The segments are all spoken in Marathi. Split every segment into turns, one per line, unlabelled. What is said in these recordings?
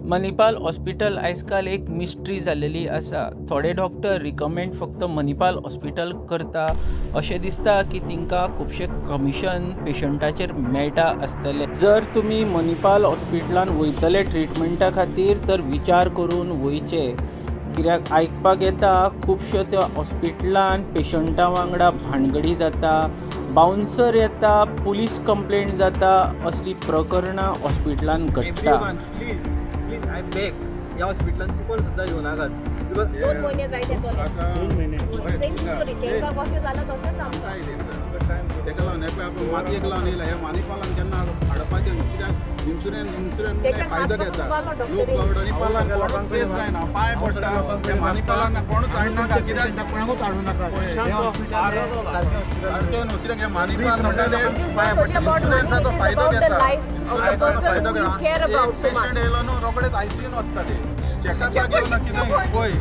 मणिपाल हॉस्पिटल आजकाल एक मिस्ट्री जाल्लेली आसा. थोडे डॉक्टर रिकमेंड फक्त मणिपाल हॉस्पिटल करता. अशें दिसता की तिंका खुबशे कमिशन पेशंटाचेर मेळटा आसतले. जर तुमी मणिपाल हॉस्पिटलान वयतले ट्रिटमेंटा खातीर तर विचार करून वयचे, कित्याक आयकपाक येता खुबश्यो त्या हॉस्पिटलान पेशंटा वांगडा भानगडी जाता, बाउन्सर येता, पुलीस कंप्लेंट जाता, असली प्रकरणां हॉस्पिटलान घडटा.
प्लीज प्लीज आय बेग या हॉस्पिटलान चुकून सुद्दां येवं नाकात. बिकॉज
2 महिने जायते
आता
तेंका कशें जालां तशेंच आमकां
तेका लावन हेपळय आपण मातयेक लावन येयला ह्या मानिपालान केन्ना हाडपाचें न्हू, कित्याक इन्शुरन्स फायदो घेता लोक मणिपालान कोणूच सेफ जायना, पांय पडटा त्या मानिपालान कोणूच हाडनाका, कित्याक कोणाकूच हाडूं नाका सारकें न्हू, कित्याक हे मानिपाल म्हणटा ते इन्शुरन्साचो फायदो घेता. फायदो घेता एक पेशंट येयलो न्हू रोखडेच आयसीयून वचता ते चॅकअपाक येवना कितें पळय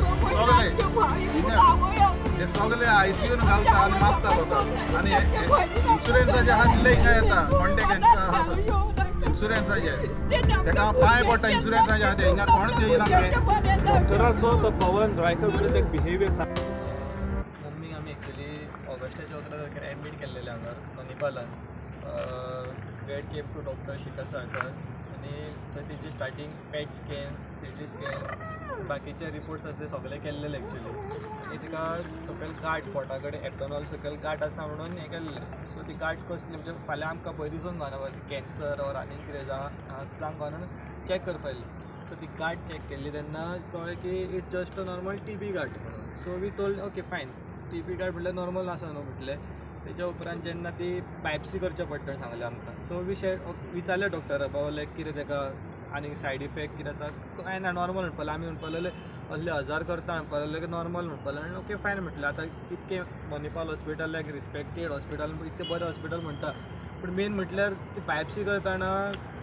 हे सगळे आयसीयून घालता आनी मारता लोकांक. आनी इन्शुरन्साचे आहा दिले हिंगा येता कॉन्टेक्ट इन्शुरन्साचे तेका पांय पडटा इन्शुरन्साचे आहा ते हिंगा कोणूच येयना.
डॉक्टराचो तो पवन रायकर म्हणून एक बिहेवियर मम्मीक आमी एक्चुली ऑगस्टाच्या 11 तारखेर एडमीट केल्लेले हांगा मणिपालान. वेट केम टू डॉक्टर शिखर साळकर आनी थंय तेजी स्टार्टींग पॅट स्कॅन, सीटी स्कॅन, बाकीचे रिपोर्ट्स आसा ते सगळे केल्लेले एक्चुली. आनी तिका सकयल गांठ पोटा कडेन एबडोमिनल सकयल गांठ आसा म्हणून हें केल्लें. सो ती गांठ कसली म्हणजे फाल्यां आमकां भंय दिसूंक जायना कॅन्सर ऑर आनी कितें जावंक जायना चॅक करपा येयली. सो ती गांठ चॅक केल्ली तेन्ना कळ्ळें की it's just a normal TB गांठ म्हणून. सो वी टोल्ड ओके फायन, टीबी गांठ म्हटल्यार नॉर्मल आसा न्हू म्हटलें. तेच्या उपरांत जेन्ना ती बायप्सी करचें पडटा सांगलें आमकां. सो विचारलें डॉक्टरा बाबा लायक कितें तेका आनी सायड इफेक्ट कितें आसा, काय ना नॉर्मल म्हणपालें. आमी म्हणपालें असले 1000 करता म्हणपालें की नॉर्मल म्हणपालें. आनी ओके फायन म्हटलें. आतां इतकें मणिपाल हॉस्पिटल लायक रिस्पेक्टेड हॉस्पिटल, इतकें बरें हॉस्पिटल म्हणटा. पूण मेन म्हटल्यार ती बायप्सी करतना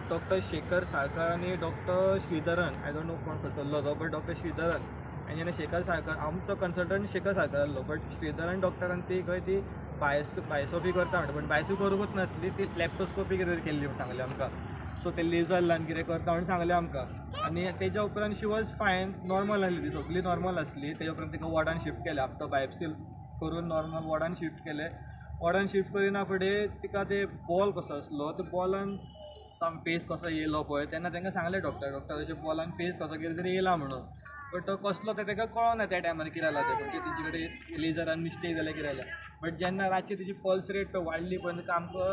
डॉक्टर शेखर साळकर आनी doctor Sreedharan, I don't no कोण खंयचो तो, बट डॉक्टर श्रीधरन आनी जेन्ना शेखर साळकर आमचो कन्सल्टंट शेखर साळकर आसलो, बट श्रीधरन डॉक्टरान ती खंय ती बायोस्कोपी करता म्हणटा. बट बायोस्कोपी करूंकच नासली, ती लॅप्टोस्कोपी कितें केल्ली म्हण सांगलें आमकां. सो ते लेजर लावन कितें करता म्हणून सांगलें आमकां. आनी तेच्या उपरांत शी वॉज फायन, नॉर्मल आसली ती सगळी नॉर्मल आसली. तेच्या उपरांत तिका वॉर्डान शिफ्ट केलें आफ्टर बायोप्सी करून नॉर्मल वॉर्डान शिफ्ट केलें. वॉर्डान शिफ्ट करिना फुडें तिका ते बॉल कसो आसलो, त्या बॉलान साम फेस कसो येयलो पळय तेन्ना तांकां सांगलें डॉक्टर अशें बॉलान फेस कसो कितें तरी येयला म्हणून. बट तो कसलो ते ताका कळना त्या टायमार कितें जालां तें, म्हणजे तेजे कडेन लेजरान मिस्टेक जालें कितें जालें. बट जेन्ना रातची तिची पल्स रेट पळय वाडली पळय तेका आमकां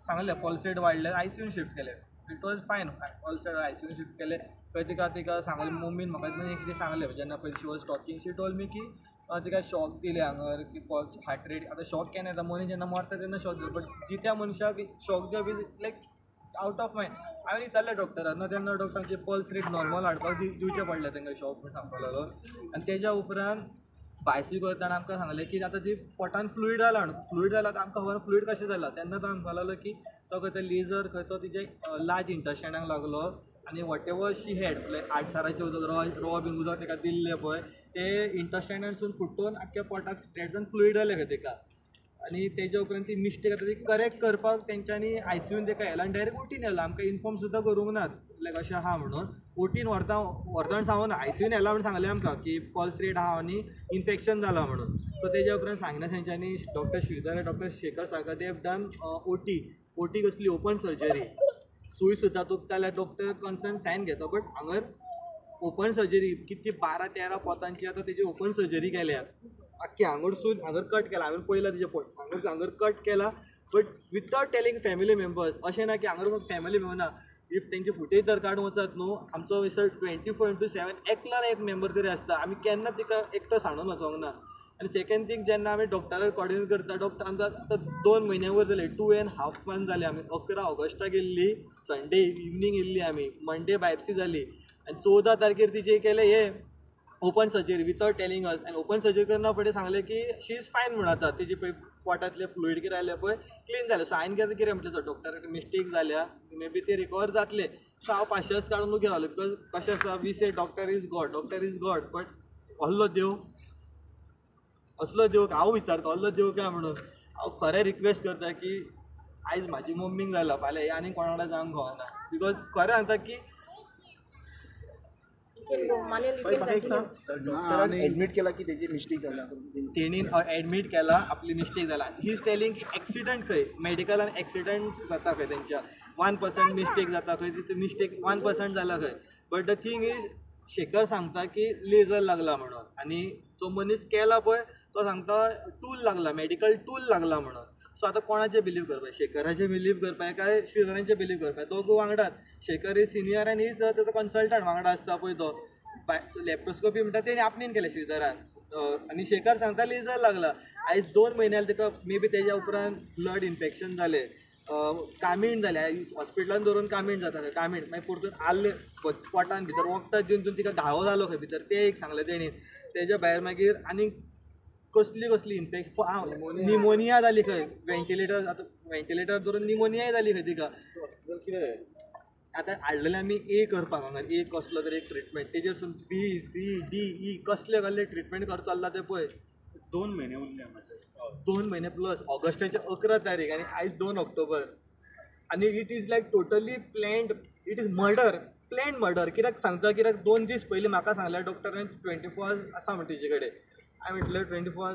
सांगलें पल्स रेट वाडले, आयसीयून शिफ्ट केलें. इट वॉज फायन, पल्स रेट आयसीयून शिफ्ट केलें. खंय तिका सांगलें मम्मीन म्हाका कितें सांगलें जेन्ना पळय she was talking, she told me की तिका शॉक दिले हांगा की पल्स हार्ट रेट. आतां शॉक केन्ना येता, मनीस जेन्ना मरता तेन्ना शॉक दिता, बट जित्या मनशाक शॉक दिवप is like out of mind. हांवें विचारलें डॉक्टरांना तेन्ना डॉक्टरांचे पल्स रेट नॉर्मल हाडपाक दिवचें पडलें तांकां शॉक म्हणून सांगपाक लागलो. आनी तेच्या उपरांत बायसी करतना आमकां सांगलें की आतां ती पोटान फ्लुईड जाला फ्लुईड जाला आमकां खबर फ्लुईड कशें जाला. तेन्ना तो आमकां लागलो की तो खंय तो लेजर खंय तो तिचे लार्ज इंटस्टायनाक लागलो. आनी वॉट एवर शी हॅड लायक आडसाराचें उदक रॉ बीन उदक ताका दिल्लें पळय ते इंटस्टायनासून फुटून आख्ख्या पोटाक स्प्रेड जावन फ्लुईड जालें खंय ताका. आनी तेच्या उपरांत ती मिस्टेक आतां ती करेक्ट करपाक तेंच्यांनी आयसीयून ताका व्हेला आनी डायरेक्ट ओटीन व्हेला. आमकां इन्फॉर्म सुद्दां करूंक नात लायक अशें आहा म्हणून. ओटीन व्हरता सांगून आयसीयून व्हेला म्हणून सांगलें आमकां की पल्स रेट आहा आनी इन्फेक्शन जालां म्हणून. सो तेच्या उपरांत सांगना तेंच्यांनी doctor Shridhar doctor Shekhar Salkar they have done OT कसली ओपन सर्जरी. सूय सुद्दां तुपता जाल्यार डॉक्टर कन्सर्न सायन घेता. बट हांगर ओपन सर्जरी कितली 12-13 पोतांची आतां तेजी ओपन सर्जरी केल्या. आख्खी हांगरसून हांगर कट केला. हांवें पळयलां तेजें पोट हांगर कट केला. But without telling family members. अशें ना की हांगर फॅमिली मेंबर ना. इफ तेंची फुटेज जर काडून वचत न्हू आमचो विसर 24/7 एकल्यान एक मेंबर तरी आसता. आमी केन्ना तिका एकटो सांडून वचोंक ना. आनी सेकंड थिंग जेन्ना आमी डॉक्टराक कॉर्डिनेट करता डॉक्टर आमकां आतां 2 म्हयन्या वयर जाले 2.5 मंथ जाले. आमी 11 ऑगस्टाक येयल्ली, संडे इवनिंग येयल्ली आमी, मंडे बायप्सी जाली आनी 14 तारखेर तिचे केले हे open surgery without telling us. आनी ओपन सर्जरी करना फुडें सांगलें की शी इज फायन म्हणून आतां तेजी पळय पोटांतले फ्लुईड कितें आयले पळय क्लीन जालें. सो हांवें कितें म्हटलें सो डॉक्टराक मिस्टेक जाल्या मे बी ते रिकवर जातले. सो हांव पाशयस काडून उगी रावलो. बिकॉज कशें आसा we say doctor is god but असलो देव असलो देव हांव विचारता असलो देव काय म्हणून. हांव खरें रिक्वेस्ट करता की आयज म्हाजी मम्मीक जालां फाल्यां आनी कोणा कडेन जावंक घोवना. बिकॉज खरें सांगता की
can go. Manial, you can continue.
डॉक्टरांनी ऍडमिट केला की त्याची मिस्टेक झाला
तेणी ॲडमीट केला आपली मिस्टेक जाला ही इज टेलिंग की एक्सिडंट खंय मेडिकलान एक्सिडंट जाता खंय तेंच्या 1% मिस्टेक जाता खंय तिथे मिस्टेक 1% जाला खंय but the thing is Shekhar सांगता की लेजर लागला म्हणून आणि तो मनीस केला पळय तो सांगता टूल लागला मेडिकल टूल लागला म्हणून सो आतां कोणाचे बिलीव करपाक शेखराचे बिलीव करपाक काय श्रीधरांचे बिलीव करपाक दोगूय वांगडात शेखर इज सिनियर आनी इज तेजो कन्सल्टंट वांगडा आसता पळय तो लॅप्रोस्कोपी म्हणटा तेणी आपणेन केलें श्रीधरान आनी शेखर सांगता लेजर लागला आयज 2 म्हयन्यार ताका मे बी तेज्या उपरांत ब्लड इन्फेक्शन जालें कामीण जालें हॉस्पिटलान धरून कामीण जाता कामीण मागीर परतून आल्ले पोटान भितर वखदां दिवन तिका घावो जालो खंय भितर तें एक सांगलें तेणी तेज्या भायर मागीर आनी कसली इन्फेक्शन निमोनिया जाली खंय वेंटिलेटर धरून निमोनियाय जाली खंय तिका आतां हाडलेलें आमी ए करपाक हांगा ए कसलो तरी एक ट्रिटमेंट तेजेरसून बी सी डी ई कसले ट्रिटमेंट खर्च चल्ला ते पळय
2 महिने उरले
2 महिने प्लस ऑगस्टाची 11 तारीख आनी आयज 2 ऑक्टोबर आनी it is like totally planned it is planned murder कित्याक सांगता कित्याक 2 दीस पयलीं म्हाका सांगलें डॉक्टरान 24 आसा म्हण तिचे कडेन हांवें म्हटलें 24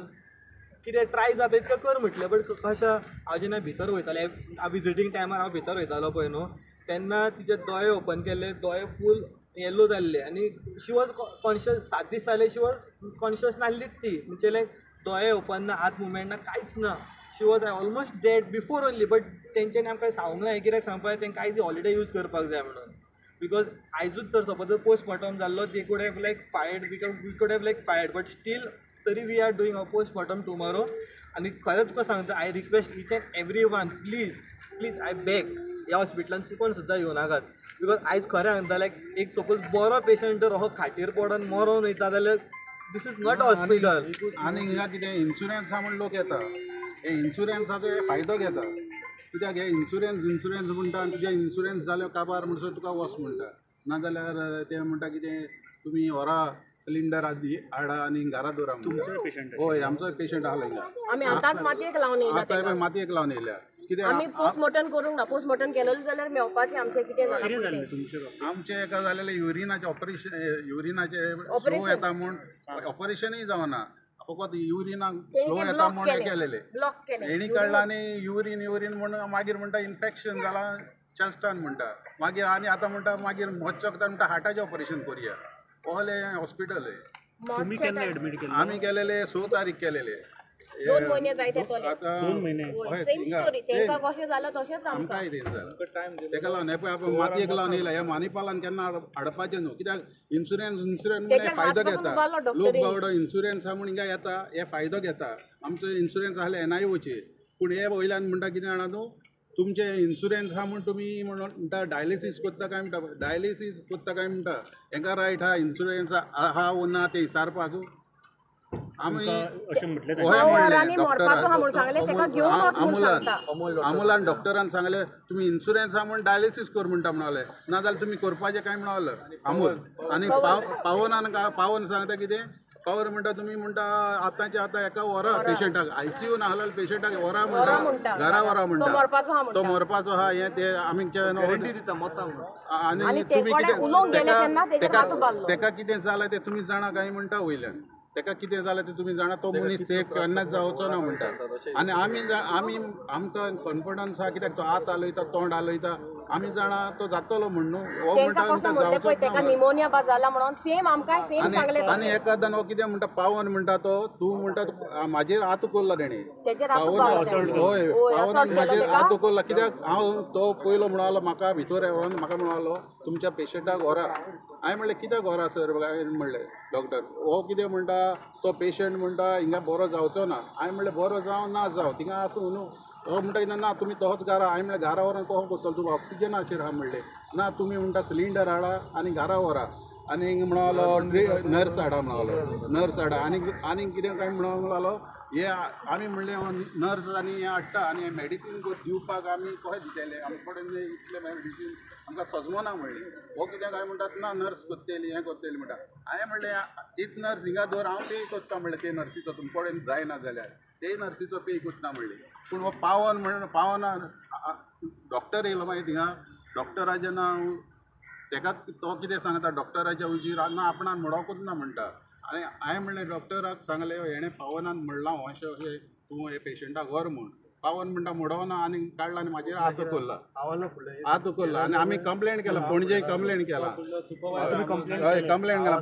कितें ट्राय जाता इतकें कर म्हटलें बट कशें हांव जेन्ना भितर वयतालें विजिटींग टायमार हांव भितर वयतालो पळय न्हू तेन्ना तिचे दोळे ओपन केले दोळे फूल येलो जाल्ले आनी शी वॉज कॉन्शियस 7 दीस जाले शी वॉज कॉन्शियस नासलीच ती म्हणजे लायक दोळे ओपन ना हात मुवमेंट ना कांयच ना she was almost dead before only but तेंच्यांनी आमकां सांगूंक ना कित्याक सांगपाक तेंकां आयज हॉलिडे यूज करपाक जाय म्हणून बिकॉज आयजूच जर सपोज पोस्टमॉर्टम जाल्लो they could have like fired we could have like fired but still तरी we are doing a postmortem tomorrow आनी खरेंच तुका सांगता I request each and every one please I beg ह्या हॉस्पिटलान चुकोन सुद्दां येवं नाकात बिकॉज आयज खरें सांगता लायक एक सपोज बरो पेशंट जर हो खाटीर पडोन मरोन वयता जाल्यार दीस इज नॉट हॉस्पिटल
आनी हिंगा कितें इन्शुरन्स आहा म्हण लोक येता हे इन्शुरन्साचो फायदो घेता कित्याक हे इन्शुरन्स म्हणटा आनी तुजे इन्शुरन्स जालो काबार म्हणसर तुका वच म्हणटा नाजाल्यार ते म्हणटा कितें तुमी व्हरा सिलिंडर हाडा आनी घरा दवरा
तुमचो पेशंट
हय आमचो पेशंट आहा हिंगा
आमी आतांच मातयेक लावन येयला
आतां मातयेक लावन येयल्या
आमी
कित्याक
पोस्टमॉर्टम करूंक ना पोस्टमॉर्टम केलेलो जाल्यार मेवपाचें आमचें कितें
कितें
जालें
जाल्लें तुमचे बाबतींत
आमचे एका जालेले युरिनाचे ऑपरेशन युरिनाचे स्लो येता म्हूण ऑपरेशनूय जावना फकत युरिनाक स्लो येता म्हूण हे केलेले
ब्लॉक केलें
हेणी काडला आनी युरीन म्हूण मागीर म्हणटा इन्फेक्शन जाला चेस्टान म्हणटा मागीर आनी आतां म्हणटा मागीर मोच्चोकता म्हणटा हार्टाचें ऑपरेशन करुया ओहले हॉस्पिटल
तुम्ही केन्ना ऍडमिट केले
आमी केलेले 6 तारीख केलेले
2 महिने जायते तोले
आतां
2 महिने
हय,
सेम
हिंगा
स्टोरी तेंका कशें जालां तशेंच आमकां
आमकांय तेच जालां तेका लागून हे पळय आपण मातयेक लावन येयला हे मानिपालान केन्ना हाडपाचें न्हू कित्याक इन्शुरन्स
तेच्या
फायदो
हात
घेता
पासून उबारलो
लोक
डॉक्टरीन.
बावडो इन्शुरन्स आहा म्हूण हिंगा येता हे फायदो घेता आमचो इन्शुरन्स आहले एनआयओचे पूण हे वयल्यान म्हणटा कितें जाणा तूं तुमचे इन्शुरन्स आहा म्हूण तुमी म्हणटा डायलिसीस करता काय म्हणटा डायलिसीस करता काय म्हणटा हेंका रायट आहा इन्शुरन्स आहा वो ना ते विचारपाक आमी
अशें म्हटलें
हय
वरांनी
म्हणलें
मरपाचो आहा म्हूण सांगलें, तेका घेवन वच म्हूण सांगता.
अमोलान डॉक्टरान सांगलें तुमी इन्शुरन्स आहा म्हूण डायलिसीस कर म्हणटा म्हणाले नाजाल्यार तुमी करपाचें काय म्हणाले अमोल आनी पावन सांगता कितें पावर म्हणटा तुमी म्हणटा आतांच्या आतां एका वरा पेशंटाक आयसीयून आहलेल्या पेशंटाक वरा म्हणटा घरा वरा
तो
म्हणटा
मरपाचो आहा
तो
म्हणटा
मरपाचो आहा हे ते आमी
गॅरंटी दिता मोतां म्हणून
आनी
आनी
ते
तुमी
कोणें उलोवंक गेले तेन्ना तेजेर हात उबारलो.
तेका कितें जालें तें तुमी जाणा काय म्हणटा वयल्यान तेका कितें जालें तें तुमी जाणा तो मनीस सेफ केन्नाच जावचो ना म्हणटा आनी आमी आमकां कॉन्फिडन्स आहा कित्याक तो हात हालयता तोंड हालयता आमी जाणा तो जातलो म्हण न्हू हो
तेंका
म्हणटा
कसो
आमकां
म्हणलें पळय
जावचोच
तेका
ना
निमोनिया बा जाला म्हणून सेम आमकांय सेम सांगलें
आनी एकादान हो कितें म्हणटा पावन म्हणटा तो तूं म्हणटा म्हाजेर हात उखल्ला तेणी
तेजेर हात
पावनान
उबारलो.
हय पावनान म्हाजेर हात उखल्ला कित्याक हांव तो पयलो म्हणलो म्हाका भितर येवन म्हाका म्हणलो तुमच्या पेशंटाक व्हरा हांवें म्हणलें कित्याक व्हरा सर हांवें म्हणलें डॉक्टर हो कितें म्हणटा तो पेशंट म्हणटा हिंगा बरो जावचो ना हांवें म्हणलें बरो जावं ना जावं थिंगा आसूं न्हू तो म्हणटा कितें ना तुमी तोच घरा हांवें म्हणलें घरा व्हरोन कहो करतलो तुका ऑक्सिजनाचेर आहा म्हणलें ना तुमी म्हणटा सिलिंडर हाडा आनी घरा व्हरा आनी हिंगा म्हणलो नर्स हाडा म्हणलो नर्स हाडा आनी कितें काय म्हणलो हे आमी म्हणलें नर्स आनी हें हाडटा आनी मेडिसीन दिवपाक आमी कशें दितले आमचे कडेन इतलें मेडिसीन आमकां सजमना म्हणलें हो कितें काय म्हणटात ना नर्स करतली हें करतली म्हणटा हांवें म्हणलें तीच नर्स हिंगा दवर हांव पे करता म्हणलें ते नर्सीचो तुमचे कडेन जायना जाल्यार ते नर्सीचो पे करता म्हणलें पूण हो पावन डॉक्टर येयलो मागीर थिंगा डॉक्टरा जेन्ना तेका तो कितें सांगता डॉक्टराच्या उजीर ना आपणान म्हणोकूच ना म्हणटा आनी हांवें म्हणलें डॉक्टराक सांगलें हेणें पावनान म्हणलां अशें अशें तूं हे पेशंटाक व्हर म्हूण पावन म्हणटा मोडवना आनी काडला आनी म्हाजेर हात उखल्ला हात उखल्ला आनी आमी कंप्लेंट केला पणजे कंप्लेंट केला हय कंप्लेंट केला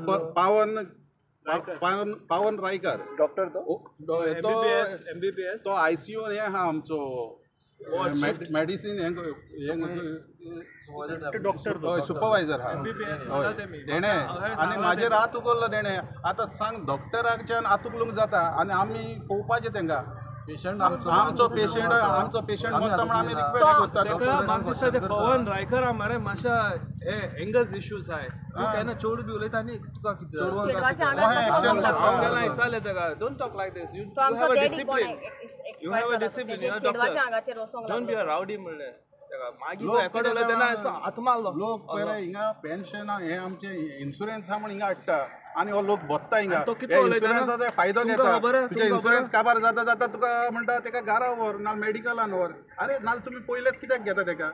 पावन रायकर
डॉक्टर तो
MBBS तो ICU हे आहा आमचो मेडिसीन
डॉक्टर
सुपरवायझर हा तेणे आनी म्हाजेर हात उखल्लो तेणे आतां सांग डॉक्टराच्यान हात उखलूंक जाता आनी आमी पळोवपाचें तेंकां पेशंट आमचो पेशंट म्हणटा म्हण आमी रिक्वेस्ट
तेका म्हाका दिसता ते
करता
पवन रायकर मरे मातशा हे एंगल्स इश्यूज आहाय तूं केन्ना चोड बी उलयता न्ही तुका कितें
चेडवाच्या आंगार कसो
action
लागता?
हांव गेला चाले तेका डोंट टॉक लायक दिस
तो आमचो डॅडी कोण
You have a discipline, you are a doctor.
चेडवाच्या आंगाचेर वसोंक
डोंट बी
लागलो.
अ रावडी म्हणलें तेका मागीर तूं एकोड उलयता तेन्ना इसको हात मारलो
लोक पळय हिंगा पेन्शन हे आमचे इन्शुरन्स हा म्हण हिंगा हाडटा आनी हो लोक बसता हिंगा
तो कितलो उलयता?
इन्शुरन्साचो फायदो
तुमकां
घेता
खबर आहे?
तुजे
तुमकां
इन्शुरन्स काबार जाता तुका म्हणटा तेका घरा व्हर ना मेडिकलान व्हर अरे नाल तुमी पयलेच कित्याक घेता तेका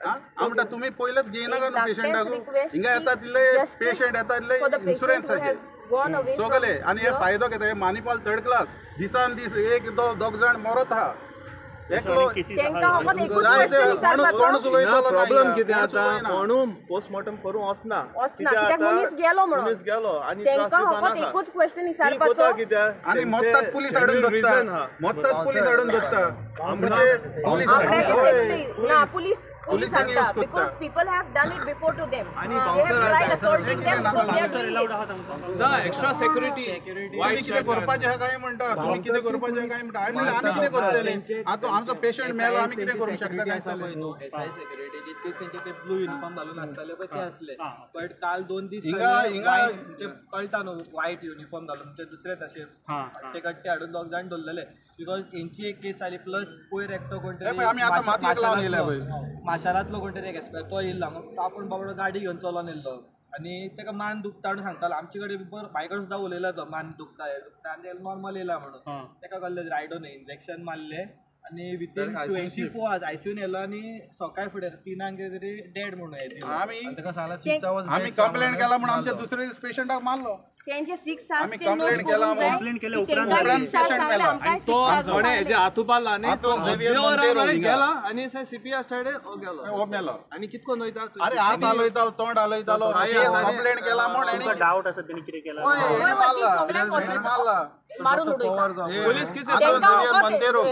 हांव म्हणटा तुमी पयलेच घेयनाका न्हू पेशंटाक हिंगा येता तितले पेशंट येता तितले इन्शुरन्साचे सगळे आनी हे फायदो घेता हे मानिपाल थर्ड क्लास दिसान दीस एक दोग जाण मरत आहा एकलो
तेंकां फकत एकूच
जाय ते
question विचारपाचो.
कोणूच उलयतलो ना
प्रॉब्लेम
हिंगा,
कितें
कोणूच
आतां
उलयना.
कोणू पोस्टमॉर्टम करूं वचना
कित्याक मनीस गेलो म्हणून.
मनीस गेलो आनी
तेंकां फकत एकूच क्वेश्चन
कोता
विचारपाचो
कित्याक
आणि मोत्तात पुलीस हाडून मोत्तात पुलीस हाडून धरता म्हणजे पुलीस
आपल्याची
होय.
सेफ्टी ना पुलीस
पुलिसांनी
सांगता
use करता.
Because people have done it before to them
आणि
दे
bouncer
हॅव ट्राइड
आता
assaulting them because they are doing this
extra security
तुम्ही कितें करपाचें हा काय म्हणटा तुम्ही कितें करपाचें काय म्हणटा आमी कितें करतले आतां आमचो पेशंट मेलो आमी कितें करूंक शकता काय सांगू
तेंचे ते ब्लू युनिफॉर्म घालून आसताले पळय असले बट काल 2 दीस
हिंगा
कळटा न्हू व्हायट युनिफॉर्म घालून म्हणजे दुसरे तशे ते कट्टे हाडून 2 जाण दवरलेले बिकॉज तेंची एक केस जाली प्लस पयर एकटो कोण
हे पळय, आमी आतां मातयेक लावन येयल्या पळय.
माशारांतलो कोण तरी एक एक्सपायर तो येयला मग आपण बाबा गाडी घेवन चलोन येयल्लो आनी तेका मान दुखता म्हणून सांगतालो आमचे कडेन म्हाजे कडेन सुद्दां उलयला तो मान दुखता हे दुखता आनी तेका नॉर्मल येयला म्हणून तेका कहलें रायडोन इंजेक्शन मारलें आनी विथीन 24 hours आयसीयून येयलो आनी सकाळी फुडें 3 कितें तरी डेड म्हणून येयलो
आमी कंप्लेंट केला म्हणून आमच्या दुसरे दीस पेशंटाक मारलो
तेंचे 6 साल
आमी complaint केला,
complaint केल्या उपरांत
patient मेला.
तो कोणे हेजे हातू पारला आनी
हातून Xavier Montero हिंगा.
गेला आनी सीपीआर सायडीन गेलो
हो मेलो
आनी कितको नयता
अरे हात हालयतालो तोंड हालयतालो कंप्लेंट केला म्हण
तुमकां
हेणी
डावट आसा तेणी कितें केला
होय, हेणी
सगळ्यांक
मारला
मारून उडयता
पोलीस कितें
Xavier Montero.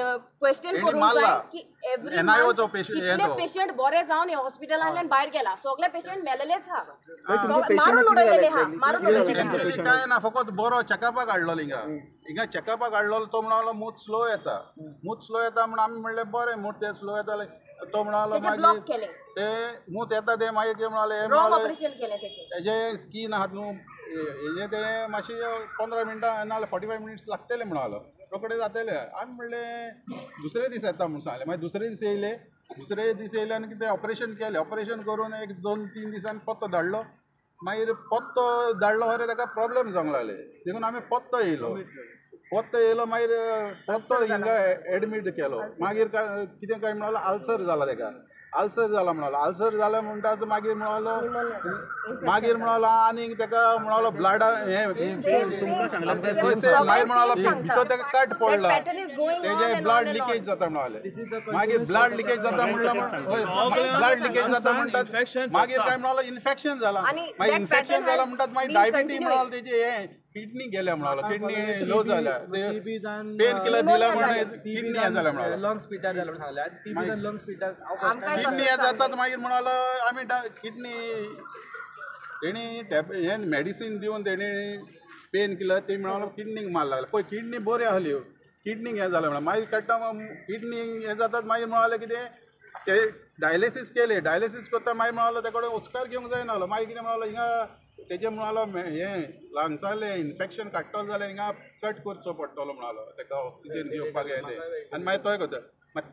क्वेश्चन
हेणी
करूंक
मारला.
जाय की एवरी
NIO चो patient हे
कितले
तो.
पेशंट बरे जावन हॉस्पिटलांतल्यान भायर गेला सगळे पेशंट मेलेलेच हा मारून उडयलेले हा मारून उडयलेले हा
एक्चुअली काय ना फकत बरो चेकअपाक हाडलो हिंगा चेकअपाक हाडलो तो म्हणालो मूत स्लो येता म्हणून आमी म्हणलें बरें मूत ते स्लो येताले तो म्हणालो
तेचे ब्लॉक
मागीर
केले
ते मूत येता ते मागीर ते म्हणाले हे
रॉंग
म्हणाले
ऑपरेशन केले तेचे
हेजे स्कीन आहात न्हू हेजे ते मातशी 15 मिनटां नाजाल्यार 45 मिनिट्स लागतले म्हणालो रोखडे जातले आमी म्हणलें दुसरे दीस येता म्हूण सांगलें मागीर दुसरे दीस येयले आनी कितें ऑपरेशन केलें ऑपरेशन करून एक 2-3 दिसांनी पत्तो धाडलो मागीर पत्तो धाडलो खरें ताका प्रॉब्लेम जावंक लागले देखून आमी पत्तो येयलो मागीर पत्तो हिंगा एडमीट केलो मागीर कितें काय म्हणालो आल्सर जाला ताका आल्सर जाला म्हणटाच मागीर म्हणालो आनीक ताका म्हणालो ब्लडा हे मागीर म्हणालो भितर ताका कट पडला तेजे ब्लड लिकेज जाता म्हणाले मागीर ब्लड लिकेज जाता ब्लड लिकेज जाता म्हणटात मागीर काय म्हणालो इन्फेक्शन जाला मागीर इन्फेक्शन जाला म्हणटात मागीर डायबिटीज म्हणालो तेजे हे किडनी गेल्या म्हणालो किडनी लो जाल्या पेन किलर दिला म्हणून किडनी हे जाल्या म्हणालो
लंग्स पिड्यार जाले म्हणून सांगले टीबी लंग्स पिड्यार
किडनी हे जातात मागीर म्हणालो आमी किडनी तेणी हे मेडिसीन दिवन तेणी पेन किलर ते म्हणालो किडनीक मार लागले पळय किडनी बऱ्यो आहल्यो किडनीक हे जालें म्हणून मागीर काडटा किडनी हे जातात मागीर म्हणाले कितें ते डायलिसीस केले डायलिसीस करता मागीर म्हणालो ते कडेन उस्कार घेवंक जायनालो मागीर कितें म्हणालो हिंगा तेजे म्हणालो हे लंग्साले इन्फेक्शन काडटलो जाल्यार हिंगा कट करचो पडटलो म्हणालो ताका ऑक्सिजन घेवपाक हे ते आनी मागीर तोय करता मागीर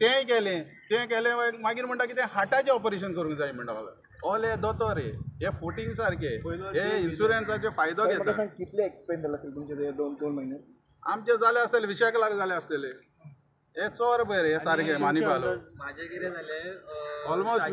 तें केलें मागीर म्हणटा कितें हार्टाचें ऑपरेशन करूंक जाय म्हणटा म्हाका ओले दोतोर हे फुटींग सारके हे इन्शुरन्साचे फायदो घेता
कितले एक्सपेंड जाला तुमचे 2 महिने
आमचे जाले आसतले 20 लाख जाले आसतले हे चोर पळय रे हे सारखे मानिपाल
माझे कितें जालें
ऑलमोस्ट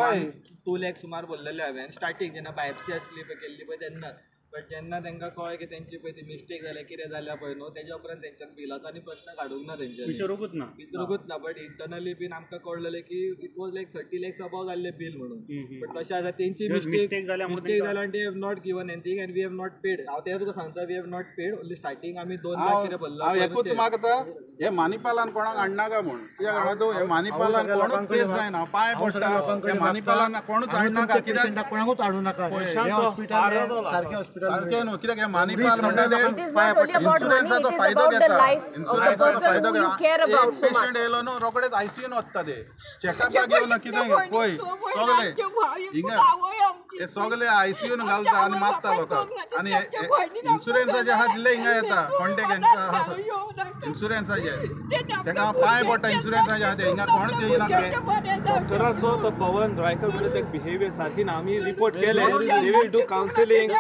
हय 2 लाख सुमार बोललेले हांवें स्टार्टींग जेन्ना बायप्सी आसली पळय केल्ली पळय तेन्ना बट जेन्ना तांकां कळ्ळें की तेंची पळय ती मिस्टेक जाल्या कितें जाल्या पळय न्हू तेज्या उपरांत तेंच्यान बिलाचो आनी प्रश्न काडूंक ना तेंच्यांनी
विचारूंकूच ना
विचारूंकूच ना बट इंटरनली बीन आमकां कळलेलें की it was like 30 lakhs above जाल्लें बिल म्हणून बट तशें आसा तेंची
mistake जाल्या म्हणून
मिस्टेक जाल्या आनी they have not given anything and we have not paid हांव तें तुका सांगता we have not paid only starting आमी 2 लाख कितें भरला
हांव एकूच मागता हे मानिपालान कोणाक हाडनाका म्हूण कित्याक जाणा तूं हे मानिपालान कोणूच सेफ जायना पांय पडटा हे मानिपालान कोणूच हाडनाका कित्याक
कोणाकूच हाडू नाका सारखे हॉस्पिटल
सारकें न्हू कित्याक हे मानिपाल म्हणटा ते
It is not only about money,
इन्शुरन्साचो
it is
फायदो
about the
घेता
life of the
इन्शुरन्साचो
person
फायदो
who you care
घेता
about so much.
पेशंट येयलो न्हू रोखडेच आयसीयून वचता ते चॅकअपाक येवना कितें पळय सगळे हिंगा हे सगळे आयसीयून घालता आनी मारता लोकांक आनी इन्शुरन्साचे आहा दिले हिंगा येता कॉन्टेक्ट हांगा इन्शुरन्साचे ताका पांय पडटा इन्शुरन्साचे आहा ते हिंगा कोणूच येयनाका
डॉक्टराचो तो पवन ड्रायकर विरुद्ध एक बिहेवियर सारकी ना आमी रिपोर्ट केले वी विल डू कावन्सिलींग
काय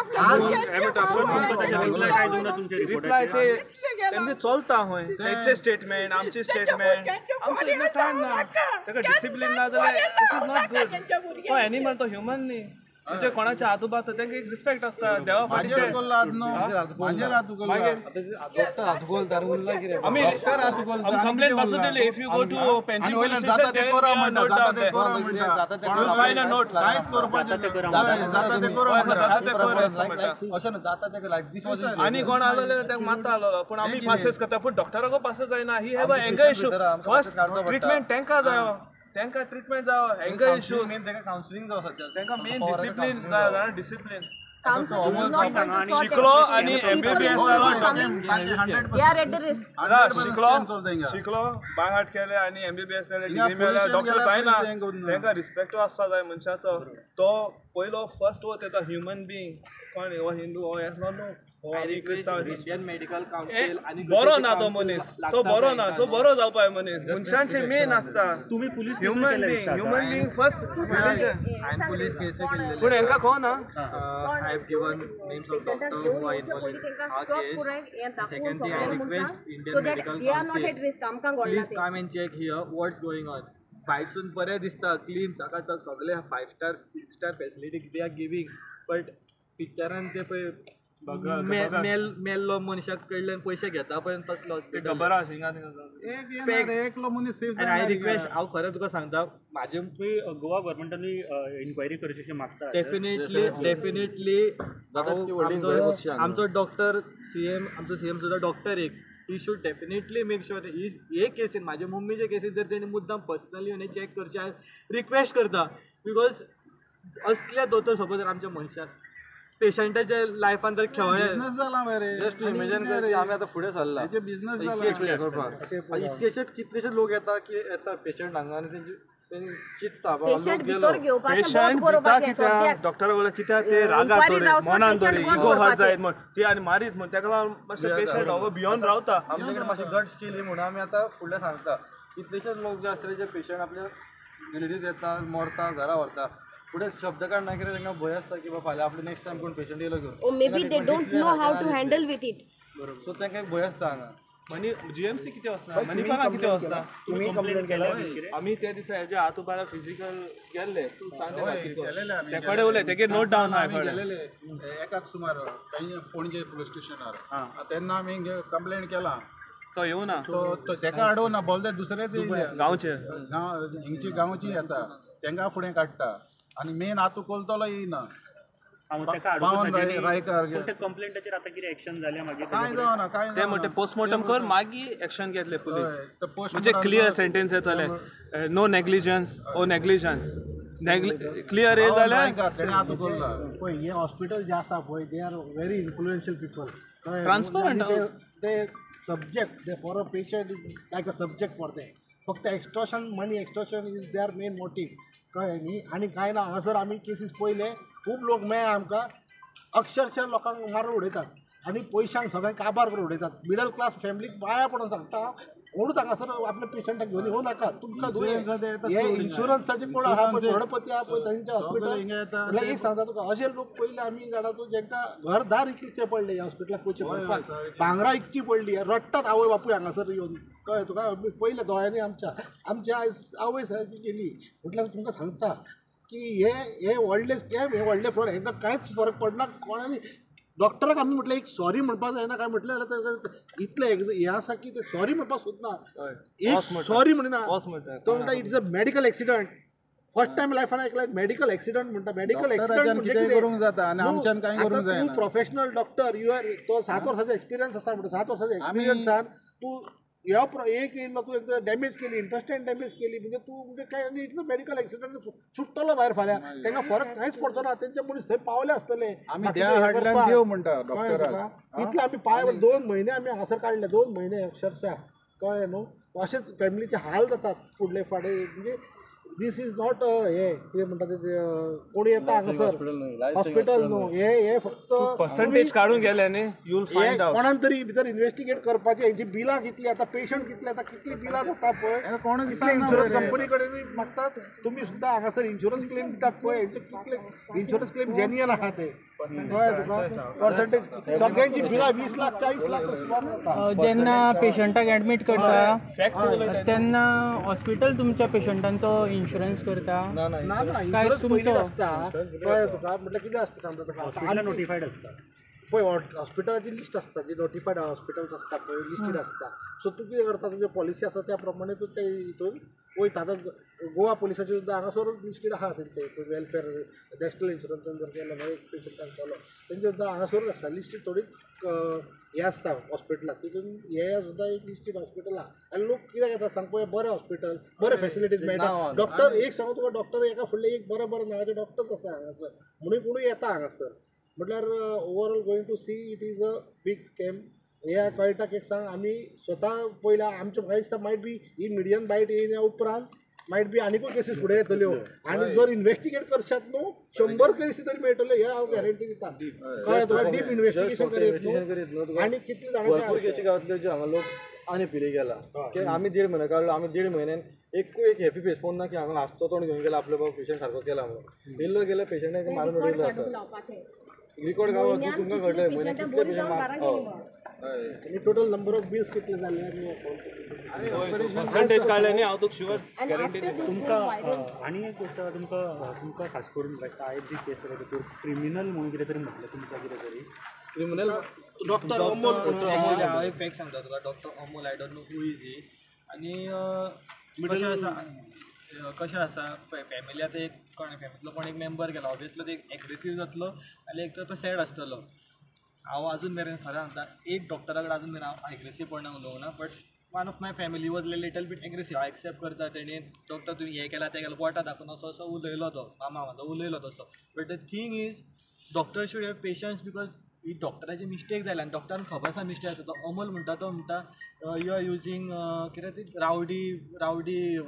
देऊ ना तुमचे
रिप्लाय ते त्यांनी चलता हय तेंचे स्टेटमेंट आमचे स्टेटमेंट आमचे इतलो टायम ना ताका डिसिप्लीन ना जाल्यार दिस इज नॉट गुड तो एनिमल तो ह्युमन न्ही म्हणजे कोणाच्या आजूबाजू तांकां एक रिस्पेक्ट आसता देवा
माजेर
फाटीं
उगोल्ला माजेर हात उगोल्ला
डॉक्टर हातगोलदार उरला कितें
आमी
डॉक्टर हात उगोल्ला
कंप्लेंट बसू दिली इफ यू गो टू
आनी वयल्यान जाता ते करा म्हणटा जाता ते करा म्हणटा
फायन अ नोट
कांयच करपाचें जाता ते करा म्हणटा
अशें न्हू जाता तेका लायक दीस वॉज
आनी कोण आलोले ताका मारता आलोलो पूण आमी पासेस करता पूण डॉक्टराको पासेस जायना he have a anger issue first treatment तांकां जायो तांकां ट्रिटमेंट जायो एंगर इशू
मेन तेका कावन्सिलींग जावं सध्या
तांकां मेन डिसिप्लीन जाय discipline
Counseling is not going to sort
शिकलो
everything.
आनी
People
MBBS
who
जालो
are coming, they are at the risk.
शिकलो बांगाट केले आनी MBBS केले
हिंगा
डिग्री मेळ्ळ्या
pollution
डॉक्टर
गेल्या
जायना
pollution करून ना.
तांकां रिस्पेक्ट आसपा जाय मनशाचो तो पयलो फर्स्ट वो तेका ह्युमन बीइंग कोण हो हिंदू हो येसलो न्हू इंडियन मेडिकल काउन्सिल आनी बरो ना तो मनीस तो बरो ना सो बरो जावपाक मनीस मनशांचे मेन आसता
तुम्ही police
human being first
And
police केसी केल्ले पूण हांकां कोना I have given names of
patients
doctor
घेवन
हू आर
पयलीं
इन्वॉल्वड
तांकां
इन
stop करून हें दाखोवन
Second thing, I
सगळें
request
मनशां
Indian
so that
Medical
they are not
Council.
at risk. आमकां
प्लीज
घडना
come and check here what's going on भायरसून बरें दिसता क्लीन चकाचक सगळे 5 star 6 star facility they are giving but पिक्चरान ते पळय मेल्लो मनशाक कडल्यान पयशे घेता पळय तसलो खबर
एकलो मनीस सेफ
आय रिक्वेस्ट हांव खरें तुका सांगता म्हाजे
गोवा गव्हर्नमेंटानी इन्क्वायरी करची मागता
डेफिनेटली आमचो डॉक्टर सीएम आमचो सीएम सुद्दां डॉक्टर एक ही शूड डेफिनेटली मेक शुअर हे केसीन म्हाज्या मम्मीचे केसीन जर तेणी मुद्दाम पर्सनली येवन चॅक करचे रिक्वेस्ट करता बिकॉज असले दोतोर सपोज जर आमच्या मनशाक पेशंटाच्या लायफान जर खेळ्ळे
बिझनेस जाला मरे
जस्ट इमेजिन कर की आमी आतां फुडें सरला
हेचे बिझनेस जाला
कितलेशेच लोक येता की येता पेशंट हांगा आनी तेंची चिंतता
पेशंट भितर घेवपाचें बहुत बरोवपाचें सद्याक
डॉक्टर बोले कित्याक ते रागात
Inquiry
थोडे
जावचो
मनान
patient
थोडे
बंद
इगो हर्ट
करपाचें.
जायत म्हण ते आनी मारीत म्हण ताका लागून मातशें पेशंट हो भियोन रावता
आमचे कडेन मातशी गट्स केली म्हणून आमी आतां फुडलें सांगता कितलेशेच लोक जे आसतले जे पेशंट आपल्या डिलिव्हरीत येता मरता घरा व्हरता फुडें शब्द काडना कितें तांकां भंय आसता की बाबा फाल्यां आपले नेक्स्ट टायम कोण पेशंट येयलो घेवन
or maybe they don't know how to handle with it.
So तांकां एक भंय आसता हांगा
मनी जीएमसी कितें वचना मनीपाला कितें वचना
तुम्ही कंप्लेंट केला
आमी ते दिसा हेजे हातूबारा फिजिकल गेल्ले तूं सांग
गेलेले आमी
ते कडेन उलय तेगे नोट डावन आहाय
आमी गेलेले एकाक सुमार काही पणजे पुलीस स्टेशनार तेन्ना आमी कंप्लेंट केला
तो येवना
तो तेका अडवना बोलते दुसरेच येयले
गांवचे
हिंगची गांवची येता तेंका फुडें काडटा आनी मेन हातू कोलतलो येयना पावन रायकार
कंप्लेंटाचेर आता कितें एक्शन जाल्या मागीर
कांय जावना कांय
ते म्हणटे पोस्टमॉर्टम कर मागीर एक्शन घेतले पुलीस
पोस्ट
म्हणजे क्लियर सेंटेन्स येतले नो नेग्लिजन्स ओ नेग्लिजन्स क्लियर येयले जाल्यार
तेणे हातू कोल्ला
पळय हे हॉस्पिटल जे आसा पळय they are very influential people
Transparent.
ते subject they for a patient is like a subject for they फक्त extortion money extortion is their main motive कळ्ळें न्ही आनी कांय ना हांगासर आमी केसीस पयले खूब लोक मेळ्ळे आमकां अक्षरशः लोकांक मारून उडयतात आनी पयशांक सगळ्यांक काबार करून उडयतात मिडल क्लास फॅमिलीक पांया पडून सांगता कोणूच हांगासर आपल्या पेशंटाक घेवन येवं नाका. तुमकां
इन्शुरन्साचे येता
हे
चड
इन्शुरन्साचे कोण आहा पळय करोडपती आहा पळय तांच्या
सगळे
हॉस्पिटल
हिंगा येता.
म्हटल्यार एक सांगता तुका अशे लोक पयले आमी जाणा तूं जांकां घरदार इकचे पडले ह्या हॉस्पिटलाक पयचे भरपाक भांगरां इकची पडली रडटात आवय बापूय हांगासर येवन कळ्ळें तुका. पयले दोळ्यांनी आमच्या आयज आवय सारकी गेली म्हटल्यार तुमकां सांगता की हे व्हडले स्कॅम हे व्हडले फ्रॉड हांकां कांयच फरक पडना. कोणानी डॉक्टराक आमी म्हटलें एक सॉरी म्हणपाक जायना काय म्हटलें जाल्यार इतलें हें आसा की ते सॉरी म्हणपाक सोदना. एक सॉरी म्हणना तो म्हणटा it's a medical accident. First time लायफान ऐकलां मेडिकल एक्सिडंट म्हणटा. मेडिकल एक्सिडंट म्हणजे
कितें करूंक जाता आनी आमच्यान कांय करूंक जायना.
प्रोफेशनल डॉक्टर यू आर तो 7 वर्सांचो एक्सपिरियन्स आसा म्हणटा. 7 वर्सांच्या एक्सपिरियन्सान तूं ह्या एक येयलो तूं एक डॅमेज केली इंटरेस्टेड डॅमेज केली म्हणजे तूं म्हणजे काय इट्स अ मेडिकल एक्सिडंट सुट्टलो भायर फाल्यां तांकां फरक कांयच पडचो ना. तेंचे मनीस थंय पावले आसतले.
आमी त्या हाडल्यान देव म्हणटा डॉक्टराक.
इतले आमी पांय 2 म्हयने आमी हांगासर काडले 2 म्हयने अक्षरशः कळ्ळें न्हू. अशेंच फॅमिलीचे हाल जातात फुडले फाटे म्हणजे दीस इज नॉट हे कितें म्हणटा ते कोणी येता हांगासर हॉस्पिटल न्हू हे फक्त
पर्संटेज काढून गेले न्ही यू फायंड आउट.
कोणान तरी भितर इन्व्हेस्टिगेट करपाचें हेंची बिलां कितली आता पेशंट कितले आता कितली बिलां जाता पळय
कोण
इन्शुरन्स कंपनी कडेन मागतात. तुम्ही सुद्दां हांगासर इन्शुरन्स क्लेम दितात पळय हेंचे कितले इन्शुरन्स क्लेम जेन्युइन आहा ते कळ्ळें तुका. पर्संटेज सगळ्यांची बिलां 20 लाख 40 लाख सुमार जाता.
जेन्ना पेशंटाक एडमीट करता तेन्ना हॉस्पिटल तुमच्या पेशंटांचो इन्शुरन्स करता.
ना इन्शुरन्स पयलींच आसता कळ्ळें तुका. म्हटल्यार कितें आसता सांगता तुका
हॉस्पिटल नोटिफाईड असता.
पळय हॉस्पिटलाची लिस्ट आसता जी नोटिफायड हॉस्पिटल्स आसता पळय लिस्टेड आसता. सो तूं कितें करता तुज्यो पॉलिसी आसा त्या प्रमाणे तूं ते हितून वयता. आतां गोवा पुलिसाचे सुद्दां हांगासरूच लिस्टेड आहा तेंचे वेलफेअर नॅशनल इन्शुरन्सान जर केलो जाल्यार एक पेशंटाक केलो तेंचे सुद्दां हांगासरूच आसता लिस्टेड थोडीच हे आसता हॉस्पिटलाक तितून हे सुद्दां एक लिस्टेड हॉस्पिटल आहा. आनी लोक कित्याक येता सांग पळय बरें हॉस्पिटल बरे फॅसिलिटीज मेळटा. डॉक्टर एक सांगू तुका डॉक्टर एका फुडले एक बरे नांवाचे डॉक्टर्स आसा हांगासर म्हणून कोणूय येता हांगासर. म्हटल्यार overall going to see it is a big scam. हे कळटाक एक सांग आमी स्वता पयल्या आमच्या म्हाका दिसता मायट बी ही मिडियन बायट येयल्या उपरांत मायट बी आनीकूय केसीस फुडें येतल्यो आनी जर इन्व्हेस्टिगेट करशात न्हू 100 केसी तरी मेळटल्यो हे हांव गॅरंटी दिता. कळ्ळें तुका. डीप इन्व्हेस्टिगेशन करीत न्हू आनी कितले
भरपूर केसी गांवतल्यो ज्यो हांगा लोक आनी पिली गेला की आमी 1.5 म्हयने काडलो. आमी 1.5 म्हयन्यान एकूय एक हॅपी फेस पळोवन ना की हांगा हांसतो तोंड घेवन गेला आपलो बाबा पेशंट सारको केला म्हणून. येयल्लो गेलो पेशंटाक मारून उडयल्लो आसा. रिकॉर्ड गांव तुमकां कळटलें म्हयन्याक कितले patient
total number of bills कितले जाले आमी
पर्संटेज काढले न्ही हांव तुका शुअर गॅरंटी
तुमकां आनी एक गोश्ट तुमकां खास करून दिसता आयज जी केस जाता क्रिमिनल म्हणून कितें तरी म्हटलें तुमकां कितें तरी
क्रिमिनल डॉक्टर अमोल
हांव एक फॅक्ट सांगता तुका doctor Amol I don't know who is he. आनी कशें आसा फॅमिली आतां एक कोण फॅमिलीतलो कोण एक मेंबर गेलो ऑब्वियसली ते एग्रेसीव जातलो आनी एक तर तो सॅड आसतलो. हांव अजून मेरेन खरें सांगता एक डॉक्टरा कडेन अजून मेरेन हांव एग्रेसीव पडना उलोवंक ना. But one of my family was little bit aggressive. हांव एक्सेप्ट करता तेणी डॉक्टर तुमी हें केला तें केलां पोटा दाखोवन असो उलयलो तो मामा म्हाजो उलयलो तसो. But the thing is doctor should have patience because he डॉक्टराची मिस्टेक जाली आनी डॉक्टरान खबर आसा मिस्टेक आसा. तो अमोल म्हणटा तो म्हणटा यू आर युजींग कितें ती rowdy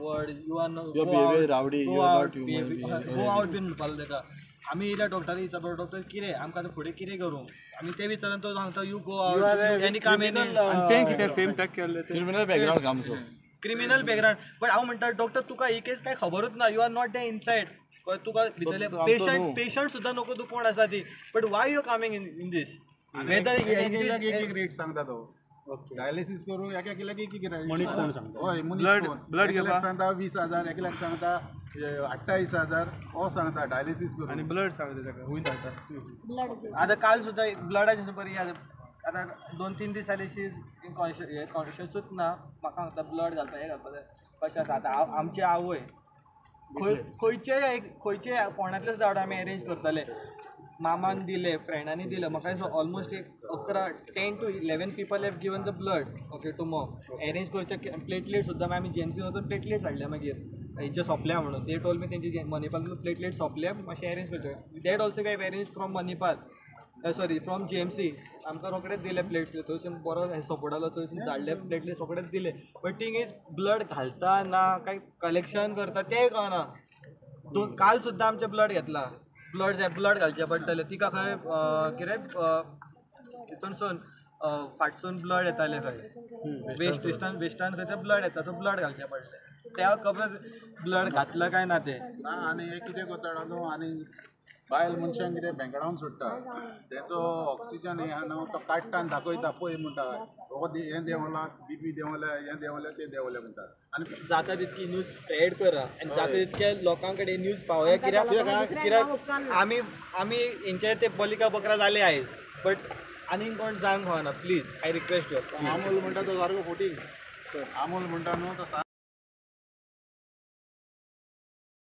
word you are go out been म्हणपालो ताका. आमी येयल्या डॉक्टर विचारलो डॉक्टर कितें आमकां आतां फुडें कितें करूं आमी ते विचारून तो सांगता यू गो आवट एनी काम आनी तें कितें सेम टॅक केल्लें
क्रिमिनल बॅकग्रावंड आमचो
क्रिमिनल बॅकग्रावंड. बट हांव म्हणटा डॉक्टर तुका ही केस कांय खबरूच ना. You are not there inside. तुका भितरले पेशंट सुद्दां नको तूं कोण आसा ती. But why you coming in this weather
एक रेट सांगता तो डायलिसीस करूं एका किल्याक एक रेट
मनीस कोण सांगता.
हय ब्लड घेवपाक सांगता 20,000 एक लाख सांगता 28,000 हो सांगता डायलिसीस करून.
आनी ब्लड सांगता ताका हूंय धाडटा.
आतां काल सुद्दां ब्लडाची बरी आतां 2-3 दीस जाले शी इज कॉन्शियसूच ना. म्हाका सांगता ब्लड घालता हें घालपाक कशें आसा. आतां आमची आवय खंयचेय फोंड्यांतले सुद्दां ऑर्डर आमी अरेंज करतले. मामान दिले फ्रेंडांनी दिले म्हाका दिसता ऑलमोस्ट एक 10 to 11 people have given the blood okay tomorrow arrange करचे. प्लेटलेट सुद्दां आमी जेएमसी वचून प्लेटलेट्स हाडले मागीर हेंचे सोंपल्या म्हणून. ते टोल मी तेंची मणिपाल प्लेटलेट सोंपले मातशें अरेंज करचे. That also we have arrange from Manipal sorry from JMC. आमकां रोखडेच दिले प्लेट्स थंयसून बरो सपोर्ट आलो थंयसून धाडले प्लेटलेट रोखडेच दिले. बट थिंग इज ब्लड घालता ना काय कलेक्शन करता तें कळना. काल सुद्दां आमचे ब्लड घेतला. ब्लड घालचें पडटलें तिका खंय कितें तितूनसून फाटसून ब्लड येताले खंय वेस्टान खंय ब्लड येता सो ब्लड घालचें पडलें त्या खबर ब्लड घातलं काय ना ते
ना आनी हे कितें करता न्हू आनी बायल मनशांक कितें बेंगडावन सोडटा तेचो ऑक्सिजन हे आहा न्हू तो काडटा आनी दाखयता पळय म्हणटा हें देंवलां बीपी देंवलें हें देंवलें तें देंवलें म्हणटा आनी
जाता तितकी न्यूज स्प्रेड करा आनी जाता तितके लोकां कडेन न्यूज पावया कित्याक आमी हेंचे ते बलिका बकरा जाले आयज बट आनीक कोण जावंक फावना please I request you
Amol म्हणटा तो सारको फोटींग अमोल म्हणटा न्हू तो